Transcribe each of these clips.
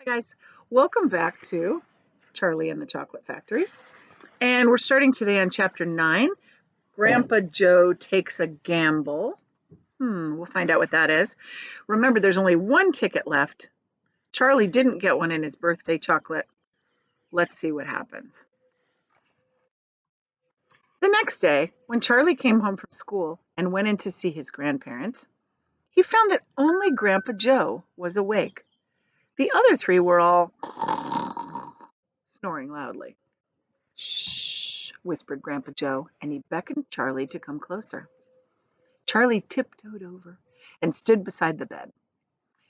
Hi guys, welcome back to Charlie and the Chocolate Factory. And we're starting today on chapter 9. Grandpa Joe takes a gamble. We'll find out what that is. Remember, there's only one ticket left. Charlie didn't get one in his birthday chocolate. Let's see what happens. The next day, when Charlie came home from school and went in to see his grandparents, he found that only Grandpa Joe was awake. The other three were all snoring loudly. "Shh," whispered Grandpa Joe, and he beckoned Charlie to come closer. Charlie tiptoed over and stood beside the bed.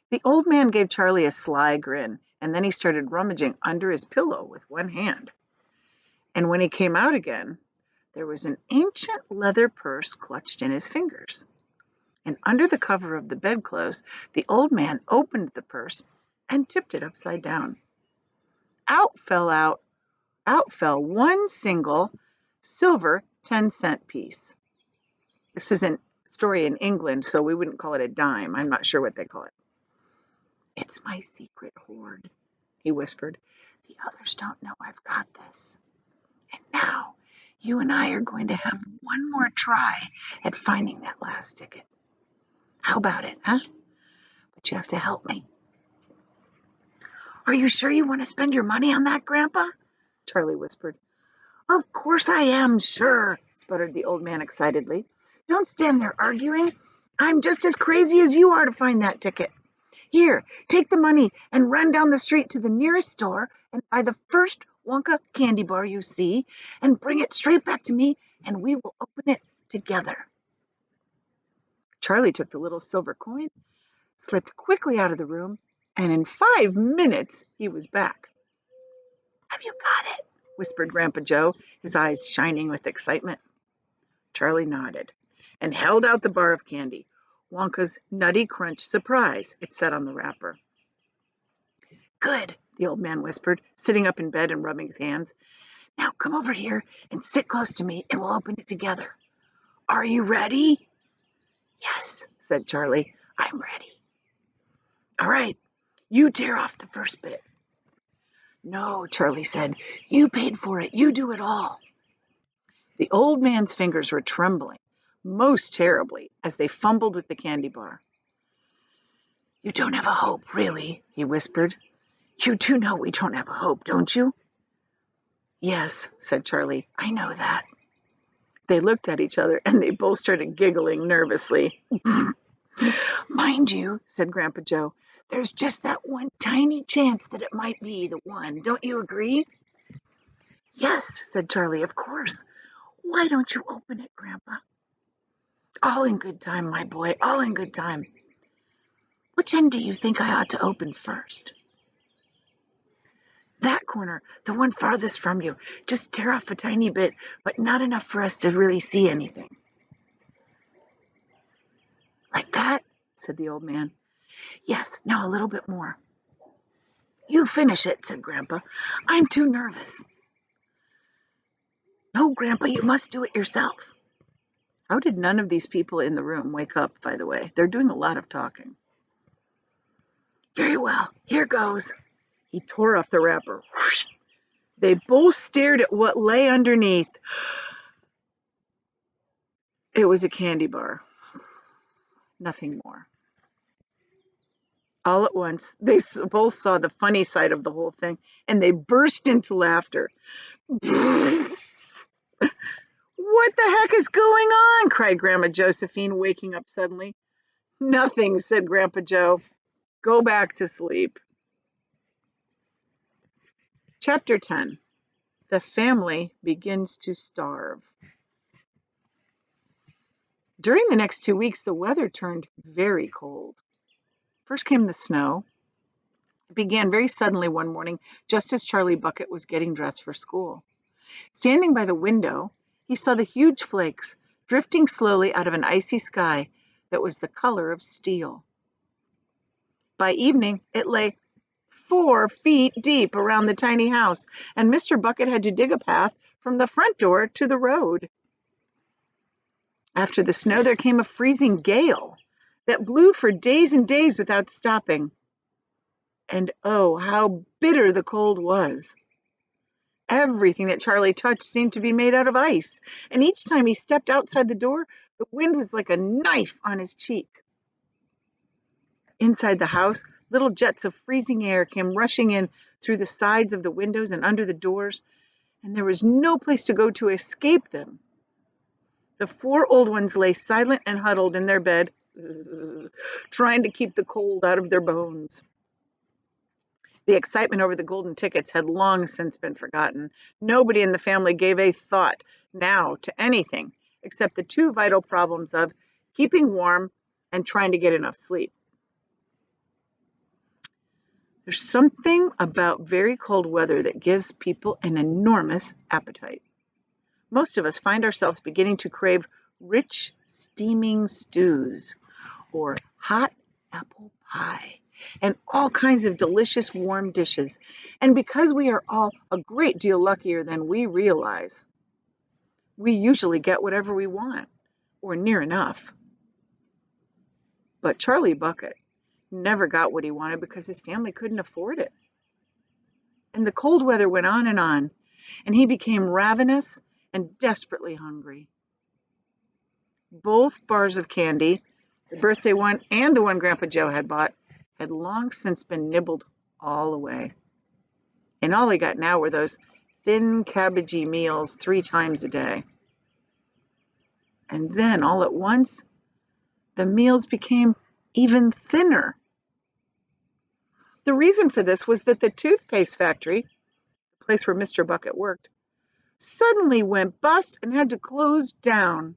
The old man gave Charlie a sly grin, and then he started rummaging under his pillow with one hand. And when he came out again, there was an ancient leather purse clutched in his fingers. And under the cover of the bedclothes, the old man opened the purse and tipped it upside down. Out fell one single silver 10-cent piece. This is a story in England, so we wouldn't call it a dime. I'm not sure what they call it. "It's my secret hoard," he whispered. "The others don't know I've got this. And now you and I are going to have one more try at finding that last ticket. How about it, huh? But you have to help me." "Are you sure you want to spend your money on that, Grandpa?" Charlie whispered. "Of course I am sure," sputtered the old man excitedly. "Don't stand there arguing. I'm just as crazy as you are to find that ticket. Here, take the money and run down the street to the nearest store and buy the first Wonka candy bar you see and bring it straight back to me and we will open it together." Charlie took the little silver coin, slipped quickly out of the room, and in 5 minutes he was back. "Have you got it?" whispered Grandpa Joe, his eyes shining with excitement. Charlie nodded and held out the bar of candy. "Wonka's Nutty Crunch Surprise," it said on the wrapper. "Good," the old man whispered, sitting up in bed and rubbing his hands. "Now come over here and sit close to me and we'll open it together. Are you ready?" "Yes," said Charlie. "I'm ready." "All right, you tear off the first bit." "No," Charlie said. "You paid for it. You do it all." The old man's fingers were trembling most terribly as they fumbled with the candy bar. "You don't have a hope, really," he whispered. "You do know we don't have a hope, don't you?" "Yes," said Charlie. "I know that." They looked at each other and they both started giggling nervously. "Mind you," said Grandpa Joe, "there's just that one tiny chance that it might be the one. Don't you agree?" "Yes," said Charlie, "of course. Why don't you open it, Grandpa?" "All in good time, my boy, all in good time. Which end do you think I ought to open first?" "That corner, the one farthest from you. Just tear off a tiny bit, but not enough for us to really see anything." "Like that?" said the old man. "Yes, now a little bit more." "You finish it," said Grandpa. "I'm too nervous." "No, Grandpa, you must do it yourself." How did none of these people in the room wake up, by the way? They're doing a lot of talking. "Very well, here goes." He tore off the wrapper. Whoosh. They both stared at what lay underneath. It was a candy bar. Nothing more. All at once, they both saw the funny side of the whole thing, and they burst into laughter. "What the heck is going on?" cried Grandma Josephine, waking up suddenly. "Nothing," said Grandpa Joe. "Go back to sleep." Chapter 10. The family begins to starve. During the next 2 weeks, the weather turned very cold. First came the snow. It began very suddenly one morning, just as Charlie Bucket was getting dressed for school. Standing by the window, he saw the huge flakes drifting slowly out of an icy sky that was the color of steel. By evening, it lay 4 feet deep around the tiny house, and Mr. Bucket had to dig a path from the front door to the road. After the snow, there came a freezing gale that blew for days and days without stopping. And oh, how bitter the cold was. Everything that Charlie touched seemed to be made out of ice, and each time he stepped outside the door, the wind was like a knife on his cheek. Inside the house, little jets of freezing air came rushing in through the sides of the windows and under the doors, and there was no place to go to escape them. The four old ones lay silent and huddled in their bed, trying to keep the cold out of their bones. The excitement over the golden tickets had long since been forgotten. Nobody in the family gave a thought now to anything except the two vital problems of keeping warm and trying to get enough sleep. There's something about very cold weather that gives people an enormous appetite. Most of us find ourselves beginning to crave rich, steaming stews or hot apple pie and all kinds of delicious warm dishes. And because we are all a great deal luckier than we realize, we usually get whatever we want or near enough. But Charlie Bucket never got what he wanted because his family couldn't afford it. And the cold weather went on, and he became ravenous and desperately hungry. Both bars of candy, the birthday one and the one Grandpa Joe had bought, had long since been nibbled all away. And all he got now were those thin, cabbagey meals 3 times a day. And then, all at once, the meals became even thinner. The reason for this was that the toothpaste factory, the place where Mr. Bucket worked, suddenly went bust and had to close down.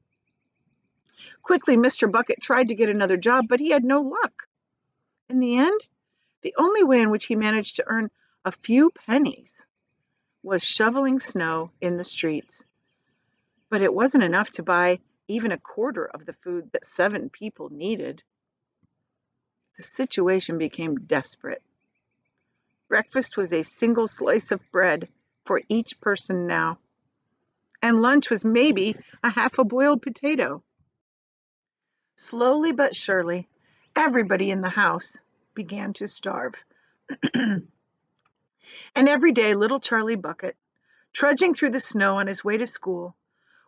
Quickly, Mr. Bucket tried to get another job, but he had no luck. In the end, the only way in which he managed to earn a few pennies was shoveling snow in the streets. But it wasn't enough to buy even a quarter of the food that 7 people needed. The situation became desperate. Breakfast was a single slice of bread for each person now, and lunch was maybe a half a boiled potato. Slowly but surely, everybody in the house began to starve. And every day, little Charlie Bucket, trudging through the snow on his way to school,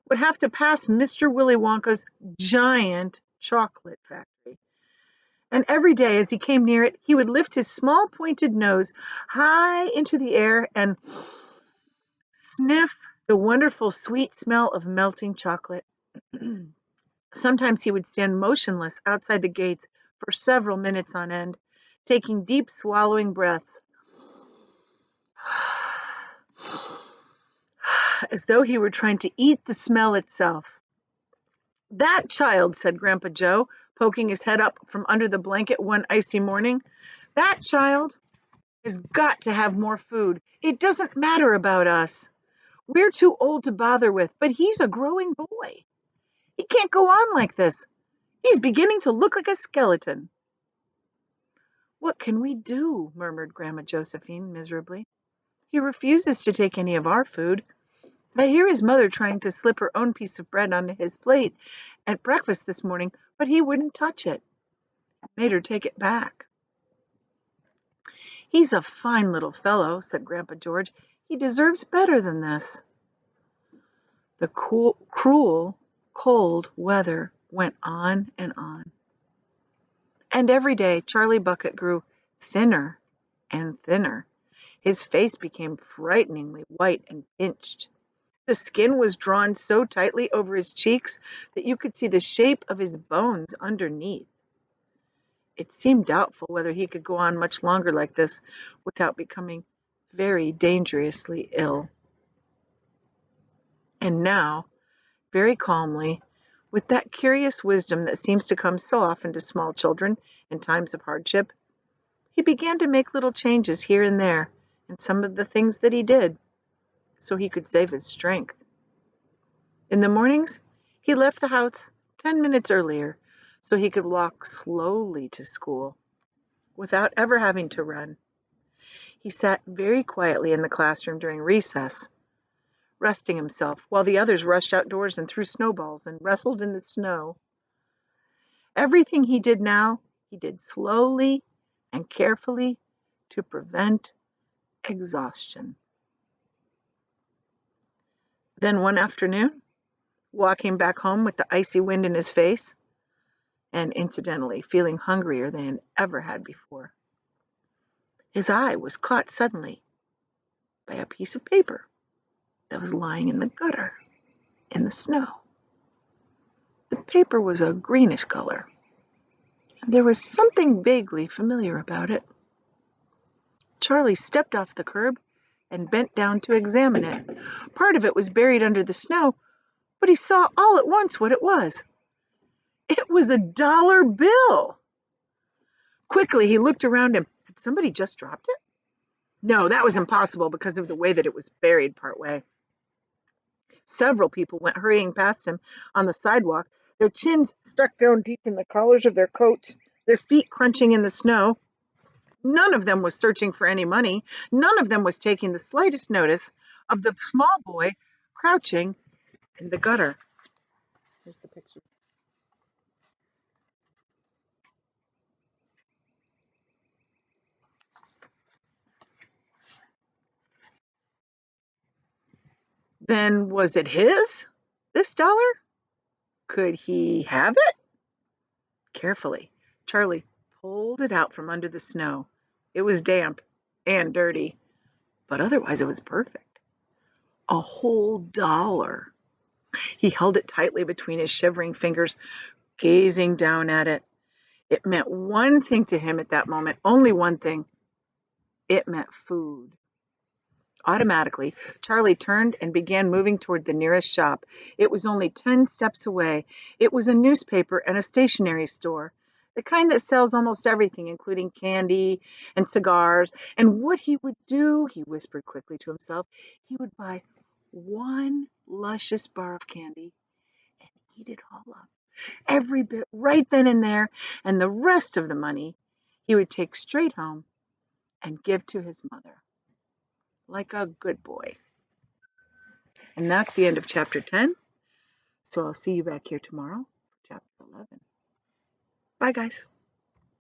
would have to pass Mr. Willy Wonka's giant chocolate factory. And every day as he came near it, he would lift his small pointed nose high into the air and sniff the wonderful sweet smell of melting chocolate. Sometimes he would stand motionless outside the gates for several minutes on end, taking deep swallowing breaths, as though he were trying to eat the smell itself. "That child," said Grandpa Joe, poking his head up from under the blanket one icy morning, "that child has got to have more food. It doesn't matter about us. We're too old to bother with, but he's a growing boy. He can't go on like this. He's beginning to look like a skeleton." "What can we do?" murmured Grandma Josephine miserably. "He refuses to take any of our food. I hear his mother trying to slip her own piece of bread onto his plate at breakfast this morning, but he wouldn't touch it. Made her take it back." "He's a fine little fellow," said Grandpa George. "He deserves better than this." The cruel, cold weather went on and on. And every day Charlie Bucket grew thinner and thinner. His face became frighteningly white and pinched. The skin was drawn so tightly over his cheeks that you could see the shape of his bones underneath. It seemed doubtful whether he could go on much longer like this without becoming very dangerously ill. And now, very calmly, with that curious wisdom that seems to come so often to small children in times of hardship, he began to make little changes here and there in some of the things that he did, so he could save his strength. In the mornings, he left the house 10 minutes earlier so he could walk slowly to school without ever having to run. He sat very quietly in the classroom during recess, resting himself while the others rushed outdoors and threw snowballs and wrestled in the snow. Everything he did now, he did slowly and carefully to prevent exhaustion. Then one afternoon, walking back home with the icy wind in his face, and incidentally feeling hungrier than he ever had before, his eye was caught suddenly by a piece of paper that was lying in the gutter in the snow. The paper was a greenish color, and there was something vaguely familiar about it. Charlie stepped off the curb and bent down to examine it. Part of it was buried under the snow, but he saw all at once what it was. It was $1 bill. Quickly, he looked around him. Had somebody just dropped it? No, that was impossible because of the way that it was buried partway. Several people went hurrying past him on the sidewalk, their chins stuck down deep in the collars of their coats, their feet crunching in the snow. None of them was searching for any money. None of them was taking the slightest notice of the small boy crouching in the gutter. Here's the picture. Then was it his, this dollar? Could he have it? Carefully, Charlie pulled it out from under the snow. It was damp and dirty, but otherwise it was perfect. A whole dollar. He held it tightly between his shivering fingers, gazing down at it. It meant one thing to him at that moment, only one thing. It meant food. Automatically, Charlie turned and began moving toward the nearest shop. It was only 10 steps away. It was a newspaper and a stationery store, the kind that sells almost everything, including candy and cigars. And what he would do, he whispered quickly to himself, he would buy one luscious bar of candy and eat it all up, every bit right then and there, and the rest of the money he would take straight home and give to his mother, like a good boy. And that's the end of chapter 10. So I'll see you back here tomorrow for chapter 11. Bye, guys.